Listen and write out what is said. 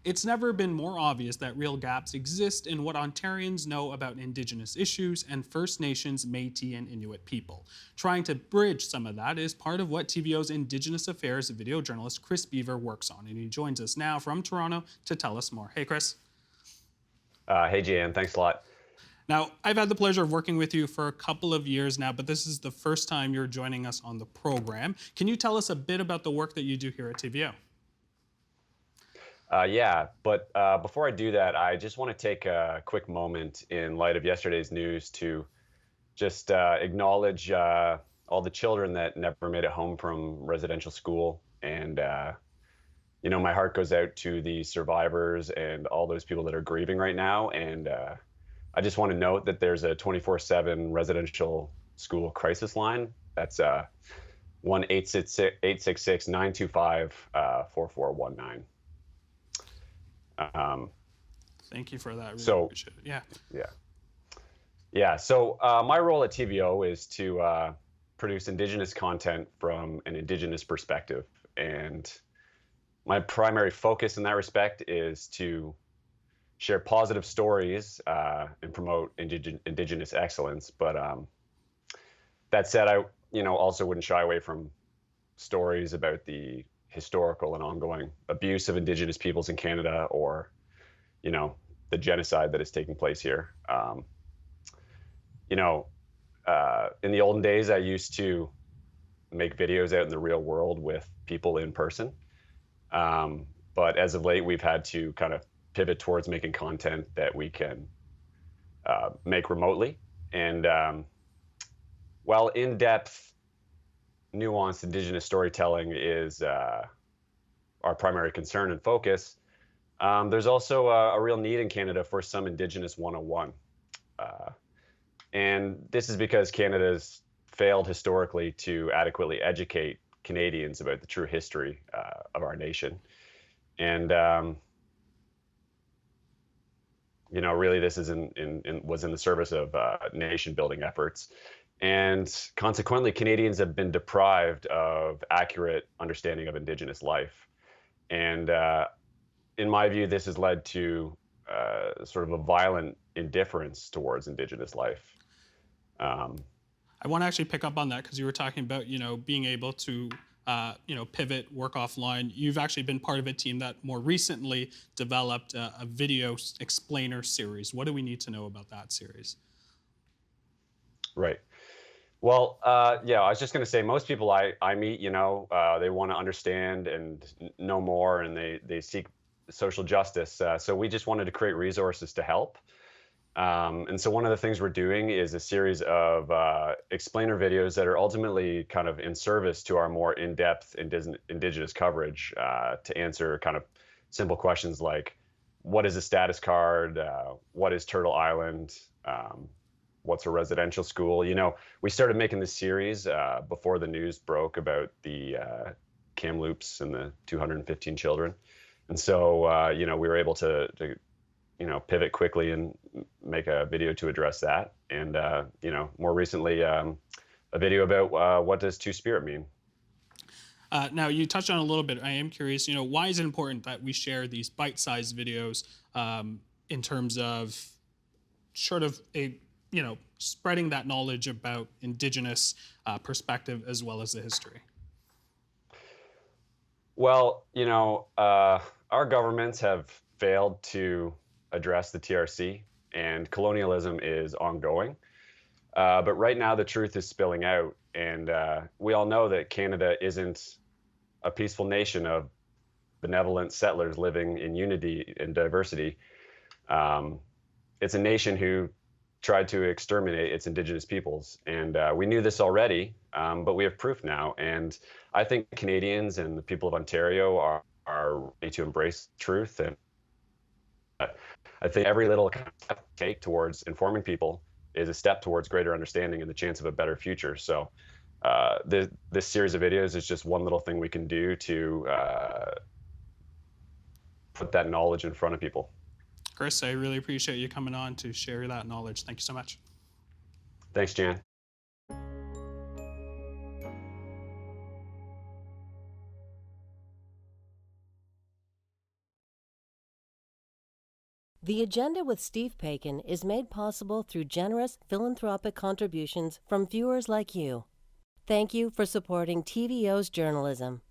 It's never been more obvious that real gaps exist in what Ontarians know about Indigenous issues and First Nations, Métis, and Inuit people. Trying to bridge some of that is part of what TVO's Indigenous Affairs video journalist Chris Beaver works on, and he joins us now from Toronto to tell us more. Hey, Chris. Hey, Jeyan, thanks a lot. Now, I've had the pleasure of working with you for a couple of years now, but this is the first time you're joining us on the program. Can you tell us a bit about the work that you do here at TVO? Yeah, but before I do that, I just want to take a quick moment in light of yesterday's news to just acknowledge all the children that never made it home from residential school. And, my heart goes out to the survivors and all those people that are grieving right now. And I just want to note that there's a 24/7 residential school crisis line. That's 1-866-925-4419. Thank you for that. Really So appreciate it. Yeah. yeah, yeah. So my role at TVO is to produce Indigenous content from an Indigenous perspective, and my primary focus in that respect is to share positive stories and promote Indigenous excellence. But that said, I also wouldn't shy away from stories about the historical and ongoing abuse of Indigenous peoples in Canada, or the genocide that is taking place here. In the olden days, I used to make videos out in the real world with people in person. But as of late, we've had to kind of pivot towards making content that we can make remotely. And while in-depth, nuanced Indigenous storytelling is our primary concern and focus, there's also a real need in Canada for some Indigenous 101. And this is because Canada's failed historically to adequately educate Canadians about the true history of our nation. And really, this is was in the service of nation-building efforts. And consequently, Canadians have been deprived of accurate understanding of Indigenous life. And in my view, this has led to sort of a violent indifference towards Indigenous life. I want to actually pick up on that because you were talking about, being able to, pivot, work offline. You've actually been part of a team that more recently developed a video explainer series. What do we need to know about that series? Right. Well, yeah, I was just going to say, most people I meet, they want to understand and know more, and they seek social justice. So we just wanted to create resources to help. And so one of the things we're doing is a series of explainer videos that are ultimately kind of in service to our more in-depth Indigenous coverage to answer kind of simple questions like, what is a status card? What is Turtle Island? What's a residential school? We started making this series before the news broke about the Kamloops and the 215 children. And so, we were able to pivot quickly and make a video to address that. And, more recently, a video about what does Two-Spirit mean? Now, you touched on it a little bit. I am curious, why is it important that we share these bite-sized videos in terms of sort of spreading that knowledge about Indigenous perspective as well as the history? Well, our governments have failed to address the TRC, and colonialism is ongoing. But right now, the truth is spilling out, and we all know that Canada isn't a peaceful nation of benevolent settlers living in unity and diversity. It's a nation who tried to exterminate its Indigenous peoples, and we knew this already, but we have proof now. And I think Canadians and the people of Ontario are ready to embrace truth. And I think every little step we take towards informing people is a step towards greater understanding and the chance of a better future. So this series of videos is just one little thing we can do to put that knowledge in front of people. Chris, I really appreciate you coming on to share that knowledge. Thank you so much. Thanks, Jan. The Agenda with Steve Paikin is made possible through generous philanthropic contributions from viewers like you. Thank you for supporting TVO's journalism.